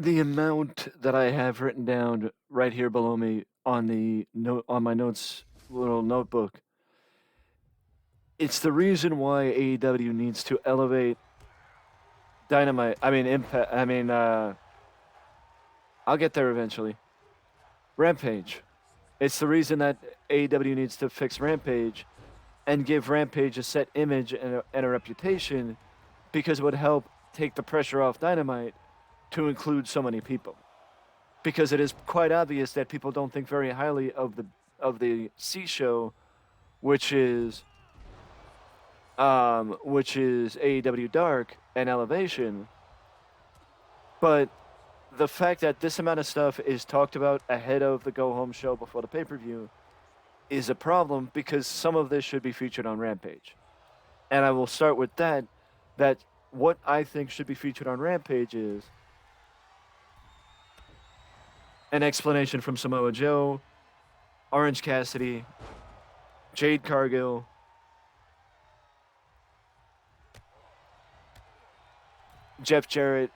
The amount that I have written down right here below me on the note on my notes little notebook, it's the reason why AEW needs to elevate Dynamite. I mean Impact. I'll get there eventually. Rampage. It's the reason that AEW needs to fix Rampage and give Rampage a set image and a reputation, because it would help take the pressure off Dynamite to include so many people. Because it is quite obvious that people don't think very highly of the C show, which is AEW Dark and Elevation. But the fact that this amount of stuff is talked about ahead of the go home show before the pay-per-view is a problem, because some of this should be featured on Rampage. And I will start with that what I think should be featured on Rampage is an explanation from Samoa Joe, Orange Cassidy, Jade Cargill, Jeff Jarrett,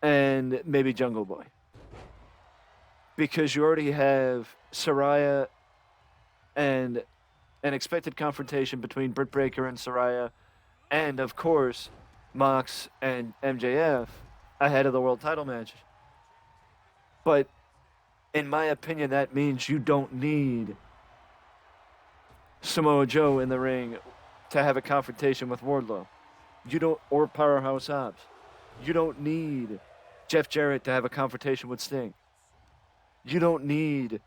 and maybe Jungle Boy. Because you already have Saraya and an expected confrontation between Britt Baker and Saraya, and of course, Mox and MJF ahead of the world title match. But in my opinion, that means you don't need Samoa Joe in the ring to have a confrontation with Wardlow. You don't, or Powerhouse Hobbs. You don't need Jeff Jarrett to have a confrontation with Sting. You don't need,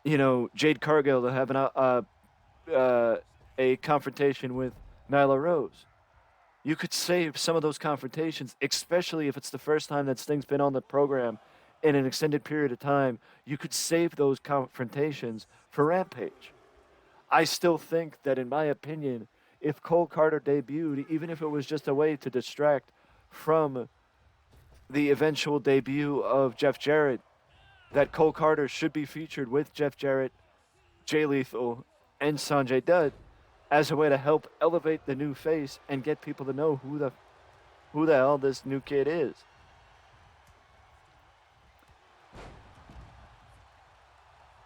Jade Cargill to have a confrontation with Nyla Rose. You could save some of those confrontations, especially if it's the first time that Sting's been on the program in an extended period of time. You could save those confrontations for Rampage. I still think that, in my opinion, if Cole Carter debuted, even if it was just a way to distract from the eventual debut of Jeff Jarrett, that Cole Carter should be featured with Jeff Jarrett, Jay Lethal, and Sanjay Dutt as a way to help elevate the new face and get people to know who the hell this new kid is.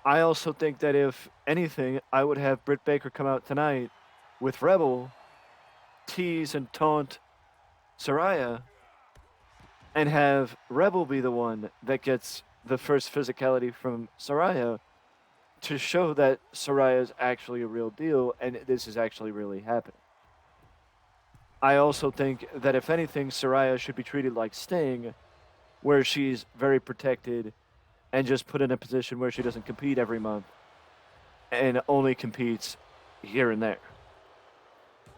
I also think that if anything, I would have Britt Baker come out tonight with Rebel, tease and taunt Saraya, and have Rebel be the one that gets the first physicality from Saraya to show that Saraya is actually a real deal and this is actually really happening. I also think that, if anything, Saraya should be treated like Sting, where she's very protected and just put in a position where she doesn't compete every month and only competes here and there.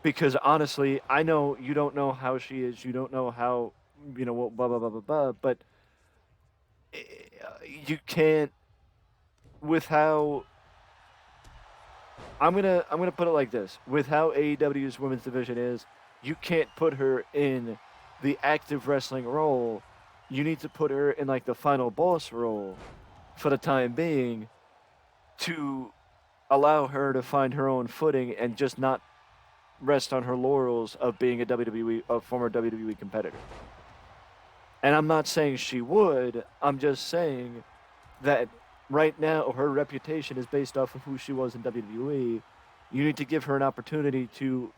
Because honestly, I know you don't know how she is, you don't know how, blah, blah, blah, blah, blah, but you can't, with how, I'm gonna put it like this, with how AEW's women's division is, you can't put her in the active wrestling role. You need to put her in like the final boss role for the time being, to allow her to find her own footing and just not rest on her laurels of being a former WWE competitor. And I'm not saying she would, I'm just saying that right now her reputation is based off of who she was in WWE. You need to give her an opportunity to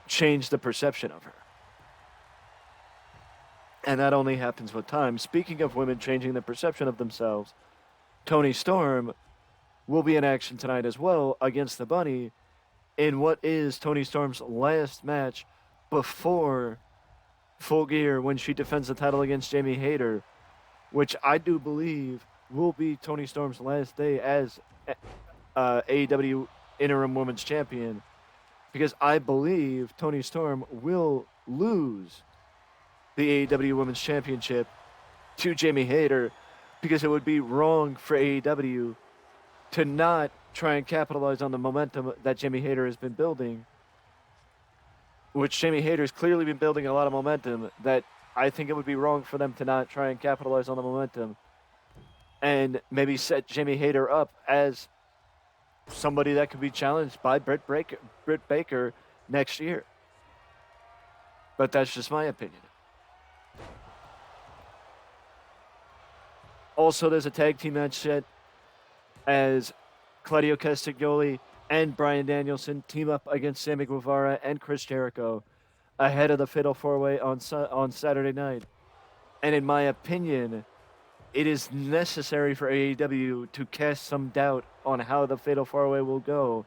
change the perception of her. And that only happens with time. Speaking of women changing the perception of themselves, Toni Storm will be in action tonight as well against the Bunny in what is Toni Storm's last match before Full Gear, when she defends the title against Jamie Hayter, which I do believe will be Toni Storm's last day as AEW Interim Women's Champion, because I believe Toni Storm will lose the AEW Women's Championship to Jamie Hayter, because it would be wrong for AEW to not try and capitalize on the momentum that Jamie Hayter has been building, which Jamie Hayter's clearly been building a lot of momentum, that I think it would be wrong for them to not try and capitalize on the momentum and maybe set Jamie Hayter up as somebody that could be challenged by Britt Baker next year. But that's just my opinion. Also, there's a tag team match set as Claudio Castagnoli and Bryan Danielson team up against Sammy Guevara and Chris Jericho ahead of the Fatal 4-Way on Saturday night. And in my opinion, it is necessary for AEW to cast some doubt on how the Fatal 4-Way will go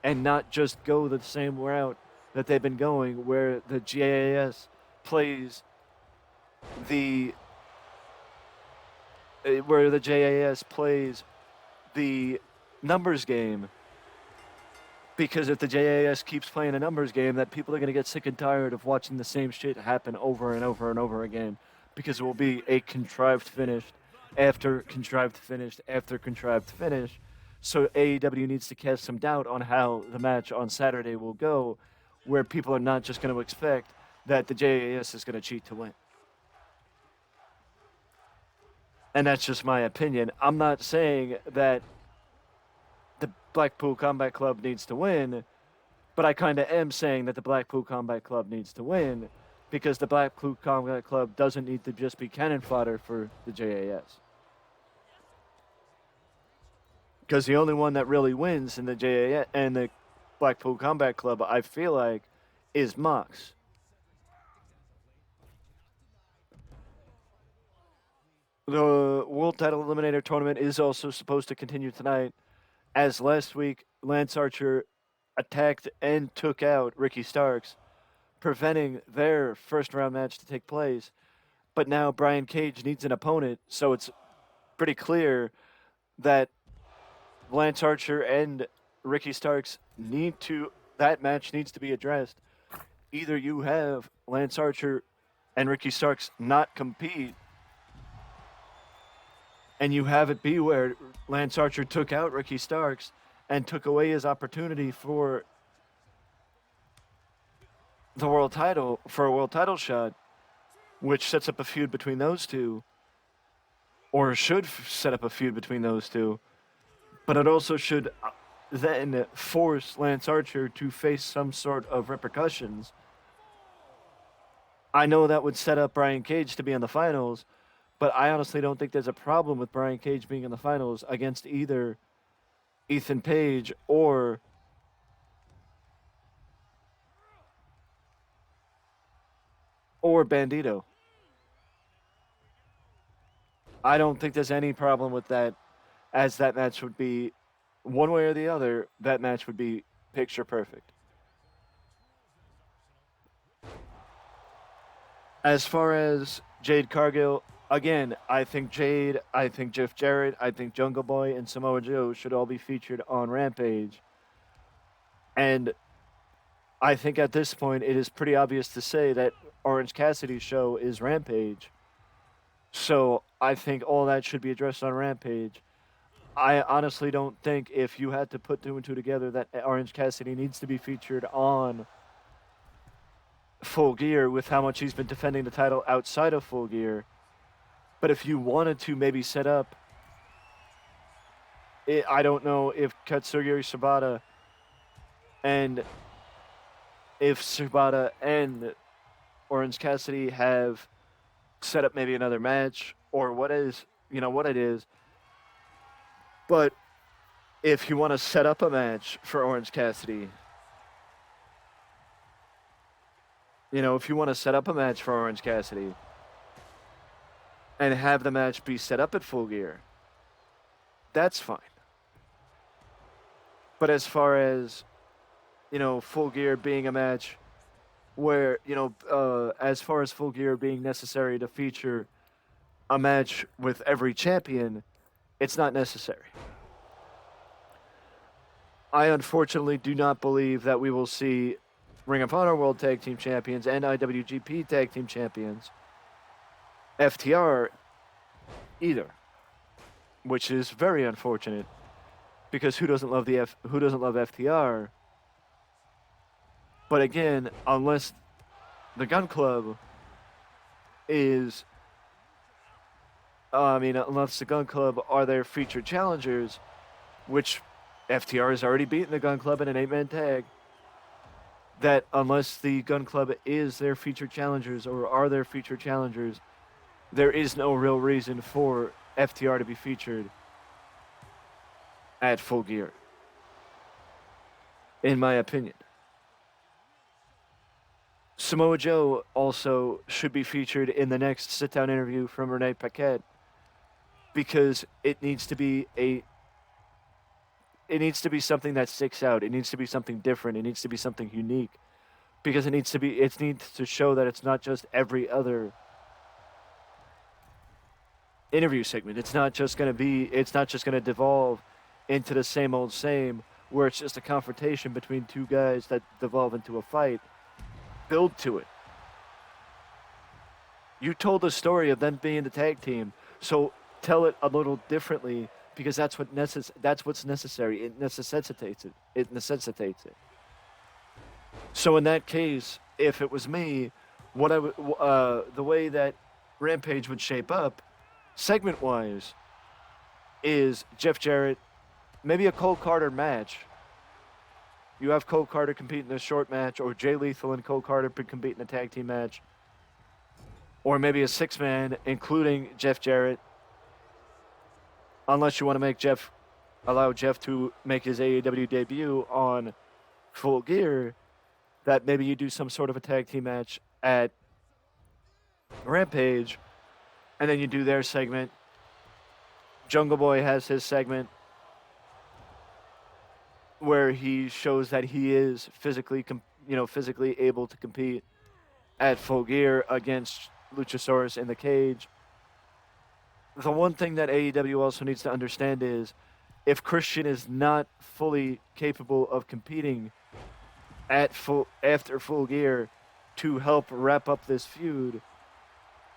and not just go the same route that they've been going, where the JAS plays the numbers game. Because if the JAS keeps playing a numbers game, that people are going to get sick and tired of watching the same shit happen over and over and over again. Because it will be a contrived finish after contrived finish after contrived finish. So AEW needs to cast some doubt on how the match on Saturday will go, where people are not just going to expect that the JAS is going to cheat to win. And that's just my opinion. I'm not saying that the Blackpool Combat Club needs to win, but I kind of am saying that the Blackpool Combat Club needs to win because the Blackpool Combat Club doesn't need to just be cannon fodder for the JAS. Because the only one that really wins in the JAS and the Blackpool Combat Club, I feel like, is Mox. The World Title Eliminator Tournament is also supposed to continue tonight, as last week Lance Archer attacked and took out Ricky Starks, preventing their first-round match to take place. But now Brian Cage needs an opponent, so it's pretty clear that Lance Archer and Ricky Starks that match needs to be addressed. Either you have Lance Archer and Ricky Starks not compete, and you have it be where Lance Archer took out Ricky Starks and took away his opportunity for a world title shot, which sets up a feud between those two, or should set up a feud between those two, but it also should then force Lance Archer to face some sort of repercussions. I know that would set up Brian Cage to be in the finals, but I honestly don't think there's a problem with Brian Cage being in the finals against either Ethan Page or Bandito. I don't think there's any problem with that, as that match would be, one way or the other, that match would be picture perfect. As far as Jade Cargill, again, I think Jade, I think Jeff Jarrett, I think Jungle Boy, and Samoa Joe should all be featured on Rampage. And I think at this point it is pretty obvious to say that Orange Cassidy's show is Rampage. So I think all that should be addressed on Rampage. I honestly don't think, if you had to put two and two together, that Orange Cassidy needs to be featured on Full Gear with how much he's been defending the title outside of Full Gear. But if you wanted to maybe set up, I don't know if Katsuyori Shibata and Orange Cassidy have set up maybe another match or what it is. But if you want to set up a match for Orange Cassidy, and have the match be set up at Full Gear, that's fine. But as far as, Full Gear being a match where, as far as Full Gear being necessary to feature a match with every champion, it's not necessary. I unfortunately do not believe that we will see Ring of Honor World Tag Team Champions and IWGP Tag Team Champions FTR either, which is very unfortunate because who doesn't love FTR? But again, unless the Gun Club are their featured challengers, which FTR has already beaten the Gun Club in an 8-man tag, that unless the Gun Club is their featured challengers or are their featured challengers, there is no real reason for FTR to be featured at Full Gear, in my opinion. Samoa Joe also should be featured in the next sit-down interview from Renee Paquette because it needs to be something that sticks out. It needs to be something different. It needs to be something unique because it needs to show that it's not just every other interview segment. It's not just going to devolve into the same old same where it's just a confrontation between two guys that devolve into a fight. Build to it. You told the story of them being the tag team, so tell it a little differently because that's what's necessary. It necessitates it. So in that case, if it was me, what I would the way that Rampage would shape up, segment-wise, is Jeff Jarrett, maybe a Cole Carter match. You have Cole Carter compete in a short match, or Jay Lethal and Cole Carter compete in a tag team match, or maybe a six-man, including Jeff Jarrett, unless you want to allow Jeff to make his AEW debut on Full Gear, that maybe you do some sort of a tag team match at Rampage, and then you do their segment. Jungle Boy has his segment where he shows that he is physically able to compete at Full Gear against Luchasaurus in the cage. The one thing that AEW also needs to understand is if Christian is not fully capable of competing after Full Gear to help wrap up this feud,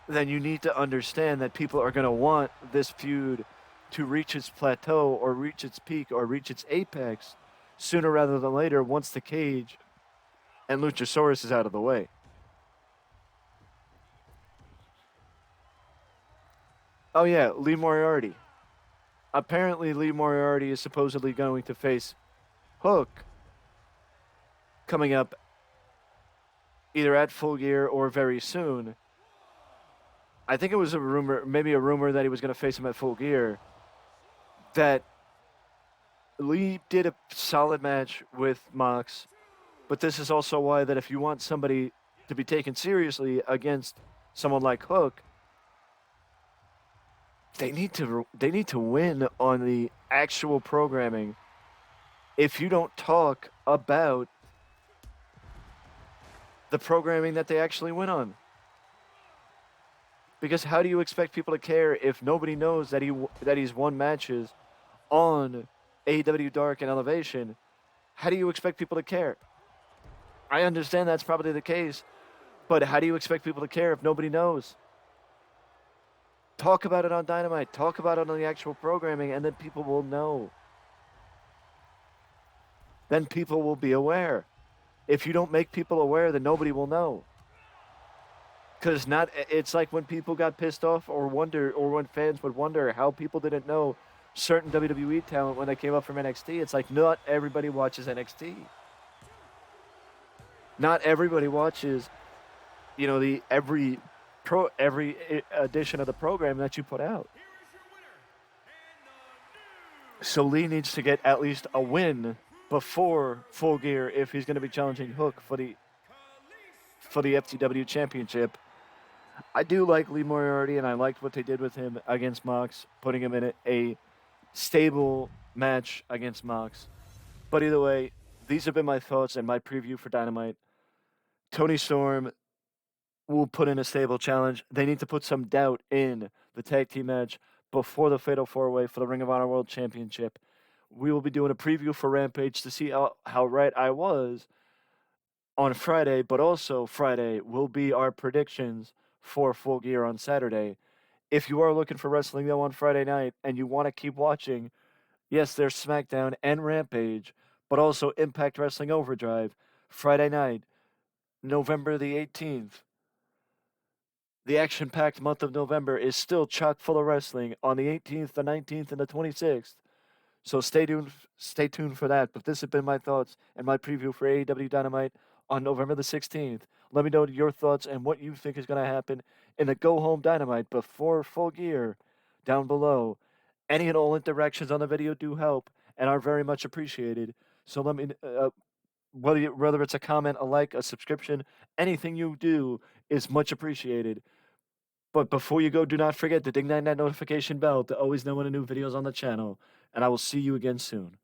then you need to understand that people are going to want this feud to reach its plateau or reach its peak or reach its apex sooner rather than later once the cage and Luchasaurus is out of the way. Oh yeah, Lee Moriarty. Apparently Lee Moriarty is supposedly going to face Hook coming up either at Full Gear or very soon. I think it was maybe a rumor that he was going to face him at Full Gear. That Lee did a solid match with Mox, but this is also why that if you want somebody to be taken seriously against someone like Hook, they need to win on the actual programming. If you don't talk about the programming that they actually win on, because how do you expect people to care if nobody knows that he's won matches on AEW Dark and Elevation? How do you expect people to care? I understand that's probably the case, but how do you expect people to care if nobody knows? Talk about it on Dynamite. Talk about it on the actual programming, and then people will know. Then people will be aware. If you don't make people aware, then nobody will know. Because it's like when people got pissed off or when fans would wonder how people didn't know certain WWE talent when they came up from NXT. It's like not everybody watches NXT. Not everybody watches, every edition of the program that you put out. So Lee needs to get at least a win before Full Gear if he's going to be challenging Hook for the FTW Championship. I do like Lee Moriarty, and I liked what they did with him against Mox, putting him in a stable match against Mox. But either way, these have been my thoughts and my preview for Dynamite. Tony Storm will put in a stable challenge. They need to put some doubt in the tag team match before the Fatal 4-Way for the Ring of Honor World Championship. We will be doing a preview for Rampage to see how right I was on Friday, but also Friday will be our predictions for Full Gear on Saturday. If you are looking for wrestling, though, on Friday night and you want to keep watching, yes, there's SmackDown and Rampage, but also Impact Wrestling Overdrive, Friday night, November the 18th. The action-packed month of November is still chock full of wrestling on the 18th, the 19th, and the 26th. So stay tuned for that. But this has been my thoughts and my preview for AEW Dynamite on November the 16th. Let me know your thoughts and what you think is going to happen in the Go Home Dynamite before Full Gear down below. Any and all interactions on the video do help and are very much appreciated. So let me, whether it's a comment, a like, a subscription, anything you do is much appreciated. But before you go, do not forget to ding that notification bell to always know when a new video is on the channel. And I will see you again soon.